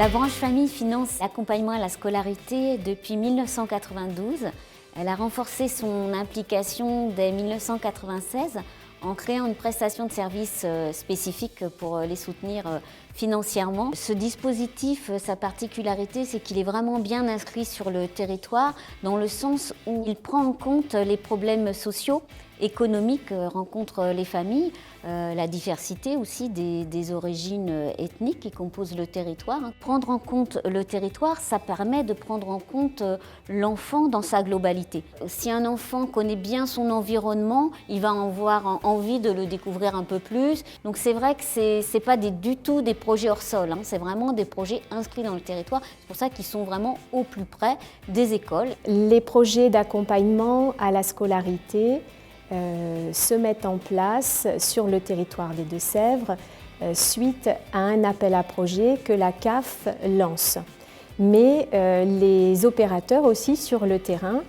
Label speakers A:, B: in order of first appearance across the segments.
A: La branche famille finance l'accompagnement à la scolarité depuis 1992. Elle a renforcé son implication dès 1996 en créant une prestation de services spécifique pour les soutenir financièrement. Ce dispositif, sa particularité, c'est qu'il est vraiment bien inscrit sur le territoire dans le sens où il prend en compte les problèmes sociaux, économiques rencontrent les familles, la diversité aussi des origines ethniques qui composent le territoire. Prendre en compte le territoire, ça permet de prendre en compte l'enfant dans sa globalité. Si un enfant connaît bien son environnement, il va avoir envie de le découvrir un peu plus. Donc c'est vrai que c'est pas du tout des projets hors sol, c'est vraiment des projets inscrits dans le territoire. C'est pour ça qu'ils sont vraiment au plus près des écoles.
B: Les projets d'accompagnement à la scolarité se mettent en place sur le territoire des Deux-Sèvres suite à un appel à projet que la CAF lance. Mais les opérateurs aussi sur le terrain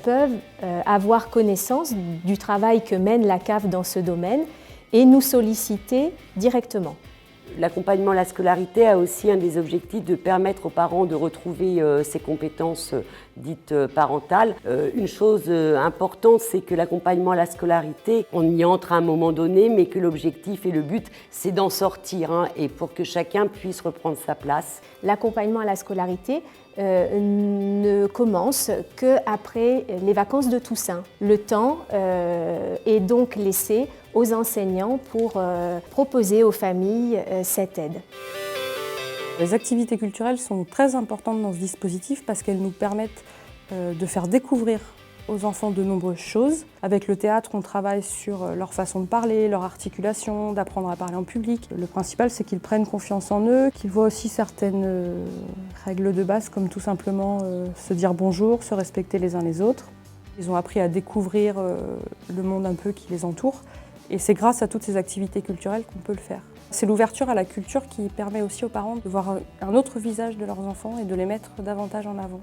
B: peuvent avoir connaissance du travail que mène la CAF dans ce domaine et nous solliciter directement.
C: L'accompagnement à la scolarité a aussi un des objectifs de permettre aux parents de retrouver ces compétences dites parentales. Une chose importante, c'est que l'accompagnement à la scolarité, on y entre à un moment donné, mais que l'objectif et le but, c'est d'en sortir et pour que chacun puisse reprendre sa place.
B: L'accompagnement à la scolarité ne commence qu'après les vacances de Toussaint. Le temps est donc laissé aux enseignants pour proposer aux familles cette aide.
D: Les activités culturelles sont très importantes dans ce dispositif parce qu'elles nous permettent de faire découvrir aux enfants de nombreuses choses. Avec le théâtre, on travaille sur leur façon de parler, leur articulation, d'apprendre à parler en public. Le principal, c'est qu'ils prennent confiance en eux, qu'ils voient aussi certaines règles de base, comme tout simplement se dire bonjour, se respecter les uns les autres. Ils ont appris à découvrir le monde un peu qui les entoure. Et c'est grâce à toutes ces activités culturelles qu'on peut le faire. C'est l'ouverture à la culture qui permet aussi aux parents de voir un autre visage de leurs enfants et de les mettre davantage en avant.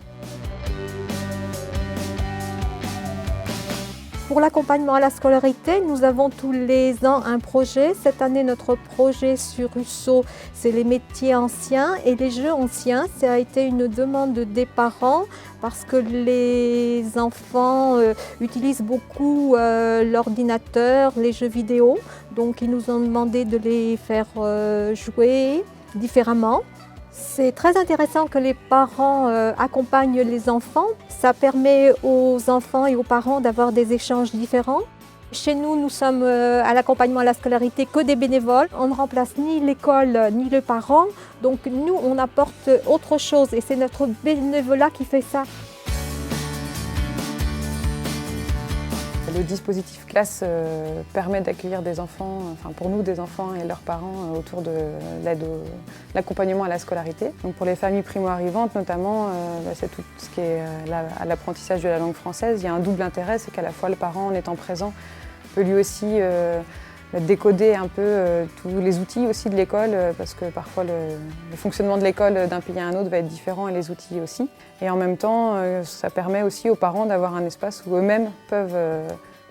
E: Pour l'accompagnement à la scolarité, nous avons tous les ans un projet. Cette année, notre projet sur Rousseau, c'est les métiers anciens et les jeux anciens. Ça a été une demande des parents parce que les enfants utilisent beaucoup l'ordinateur, les jeux vidéo. Donc, ils nous ont demandé de les faire jouer différemment. C'est très intéressant que les parents accompagnent les enfants. Ça permet aux enfants et aux parents d'avoir des échanges différents. Chez nous, nous sommes à l'accompagnement à la scolarité que des bénévoles. On ne remplace ni l'école ni les parents. Donc nous, on apporte autre chose et c'est notre bénévolat qui fait ça.
D: Le dispositif classe permet d'accueillir des enfants, pour nous des enfants et leurs parents autour de l'accompagnement à la scolarité. Donc pour les familles primo-arrivantes notamment, c'est tout ce qui est à l'apprentissage de la langue française. Il y a un double intérêt, c'est qu'à la fois le parent en étant présent peut lui aussi décoder un peu tous les outils aussi de l'école parce que parfois le fonctionnement de l'école d'un pays à un autre va être différent et les outils aussi. Et en même temps, ça permet aussi aux parents d'avoir un espace où eux-mêmes peuvent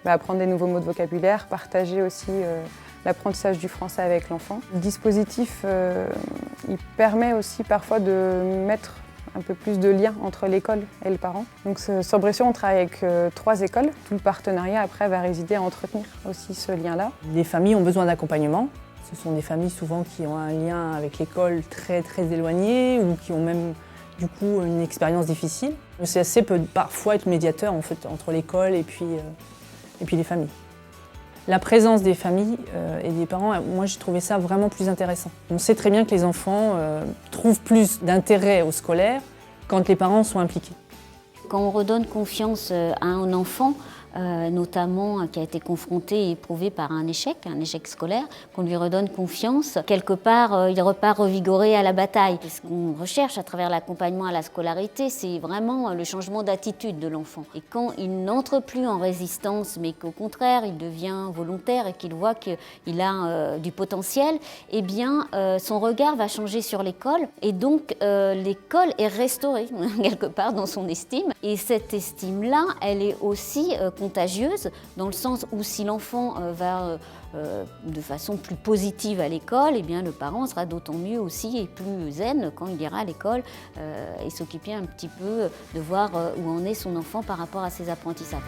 D: apprendre des nouveaux mots de vocabulaire, partager aussi l'apprentissage du français avec l'enfant. Le dispositif, il permet aussi parfois de mettre un peu plus de lien entre l'école et le parent. Donc sur Bressuire, on travaille avec 3 écoles. Tout le partenariat après va résider à entretenir aussi ce lien-là.
F: Les familles ont besoin d'accompagnement. Ce sont des familles souvent qui ont un lien avec l'école très très éloigné ou qui ont même du coup une expérience difficile. Le CSC peut parfois être médiateur en fait, entre l'école et puis les familles. La présence des familles et des parents, moi j'ai trouvé ça vraiment plus intéressant. On sait très bien que les enfants trouvent plus d'intérêt au scolaire quand les parents sont impliqués.
A: Quand on redonne confiance à un enfant, notamment qui a été confronté et éprouvé par un échec scolaire, qu'on lui redonne confiance, quelque part il repart revigoré à la bataille. Ce qu'on recherche à travers l'accompagnement à la scolarité, c'est vraiment le changement d'attitude de l'enfant. Et quand il n'entre plus en résistance, mais qu'au contraire il devient volontaire et qu'il voit qu'il a du potentiel, eh bien son regard va changer sur l'école et donc l'école est restaurée quelque part dans son estime. Et cette estime-là, elle est aussi contagieuse, dans le sens où si l'enfant va de façon plus positive à l'école, eh bien le parent sera d'autant mieux aussi et plus zen quand il ira à l'école et s'occuper un petit peu de voir où en est son enfant par rapport à ses apprentissages.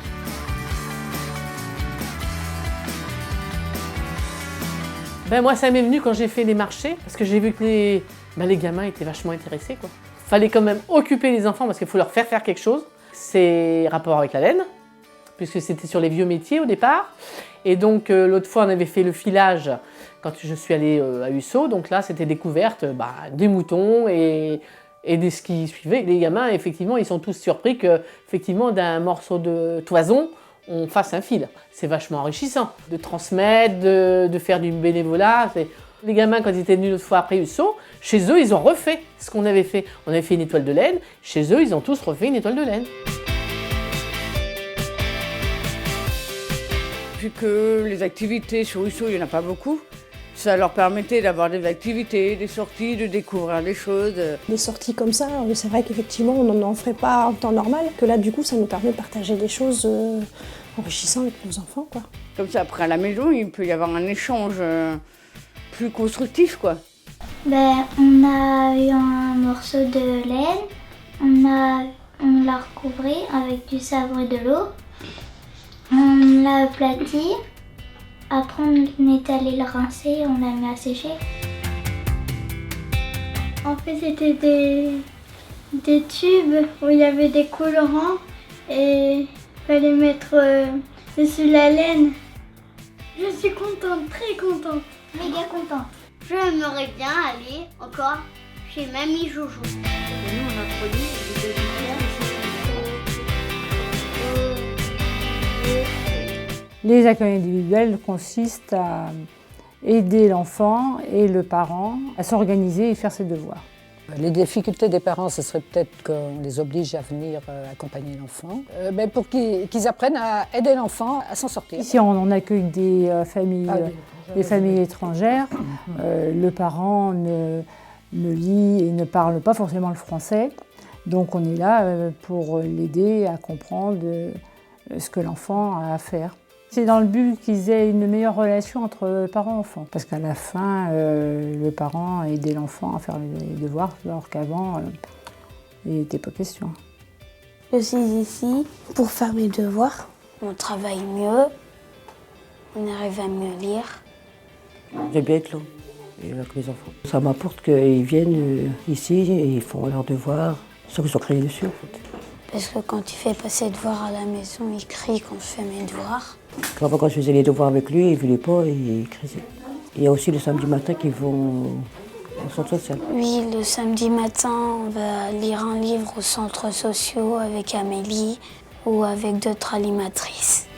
G: Moi, ça m'est venu quand j'ai fait les marchés, parce que j'ai vu que les gamins étaient vachement intéressés, quoi. Fallait quand même occuper les enfants parce qu'il faut leur faire quelque chose. C'est rapport avec la laine, puisque c'était sur les vieux métiers au départ. Et donc l'autre fois, on avait fait le filage quand je suis allée à Husso. Donc là, c'était découverte des moutons et de ce qui suivait. Les gamins, effectivement, ils sont tous surpris que, effectivement, d'un morceau de toison, on fasse un fil. C'est vachement enrichissant de transmettre, de faire du bénévolat. Les gamins, quand ils étaient venus l'autre fois après Husso, chez eux, ils ont refait ce qu'on avait fait. On avait fait une étoile de laine. Chez eux, ils ont tous refait une étoile de laine.
H: Vu que les activités sur Husso, il n'y en a pas beaucoup, ça leur permettait d'avoir des activités, des sorties, de découvrir des choses.
I: Des sorties comme ça, c'est vrai qu'effectivement, on n'en ferait pas en temps normal, que là, du coup, ça nous permet de partager des choses enrichissantes avec nos enfants, quoi.
H: Comme ça, après à la maison, il peut y avoir un échange plus constructif, quoi.
J: On a eu un morceau de laine, on l'a recouvré avec du savon et de l'eau, on l'a aplati, après on est allé le rincer et on l'a mis à sécher. En fait, c'était des tubes où il y avait des colorants et il fallait mettre dessus la laine. Je suis contente, très contente. Méga contente. J'aimerais bien aller encore chez Mamie Jojo.
H: Nous, on a produit des
K: Les accueils individuels consistent à aider l'enfant et le parent à s'organiser et faire ses devoirs.
L: Les difficultés des parents, ce serait peut-être qu'on les oblige à venir accompagner l'enfant, pour qu'ils apprennent à aider l'enfant à s'en sortir.
K: Ici, on accueille des familles étrangères. Le parent ne lit et ne parle pas forcément le français. Donc on est là pour l'aider à comprendre ce que l'enfant a à faire. C'est dans le but qu'ils aient une meilleure relation entre parents et enfants. Parce qu'à la fin, le parent aidait l'enfant à faire les devoirs, alors qu'avant, il n'était pas question.
J: Je suis ici pour faire mes devoirs. On travaille mieux, on arrive à mieux lire.
M: J'aime bien être là, avec mes enfants. Ça m'apporte qu'ils viennent ici et ils font leurs devoirs, sauf qu'ils sont criés dessus en fait.
J: Parce que quand tu fais pas ses devoirs à la maison, il crie quand je fais mes devoirs.
M: Quand je faisais les devoirs avec lui, il ne voulait pas et il criait. Il y a aussi le samedi matin qu'ils vont au centre social.
J: Oui, le samedi matin, on va lire un livre au centre sociaux avec Amélie ou avec d'autres animatrices.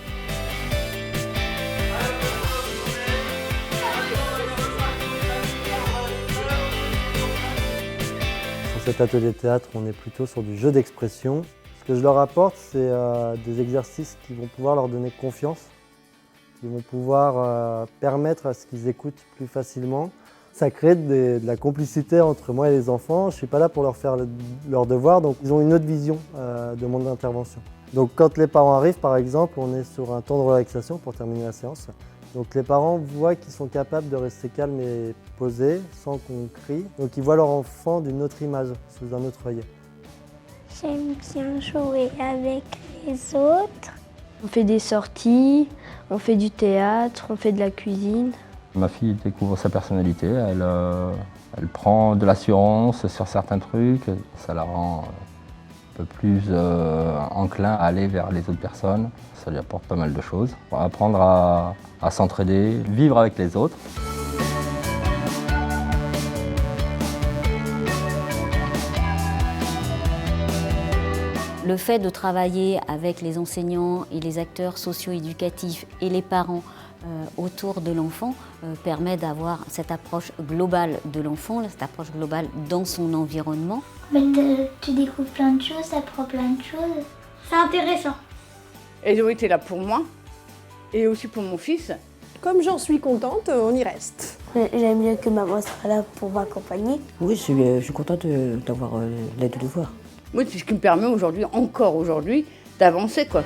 N: Sur cet atelier de théâtre, on est plutôt sur du jeu d'expression. Ce que je leur apporte, c'est des exercices qui vont pouvoir leur donner confiance, qui vont pouvoir permettre à ce qu'ils écoutent plus facilement. Ça crée de la complicité entre moi et les enfants. Je ne suis pas là pour leur faire leurs devoirs, donc ils ont une autre vision de mon intervention. Donc quand les parents arrivent, par exemple, on est sur un temps de relaxation pour terminer la séance. Donc les parents voient qu'ils sont capables de rester calmes et posés sans qu'on crie. Donc ils voient leur enfant d'une autre image, sous un autre œil.
J: J'aime bien jouer avec les autres.
O: On fait des sorties, on fait du théâtre, on fait de la cuisine.
P: Ma fille découvre sa personnalité, elle prend de l'assurance sur certains trucs, ça la rend un peu plus enclin à aller vers les autres personnes. Ça lui apporte pas mal de choses. Apprendre à s'entraider, vivre avec les autres.
A: Le fait de travailler avec les enseignants et les acteurs socio-éducatifs et les parents autour de l'enfant permet d'avoir cette approche globale de l'enfant, cette approche globale dans son environnement.
J: Tu découvres plein de choses, tu apprends plein de choses. C'est intéressant.
H: Elles ont été là pour moi et aussi pour mon fils.
I: Comme j'en suis contente, on y reste.
J: J'aime bien que maman soit là pour m'accompagner.
M: Oui, je suis contente d'avoir l'aide de devoir.
H: Moi, c'est ce qui me permet aujourd'hui, encore aujourd'hui, d'avancer, quoi.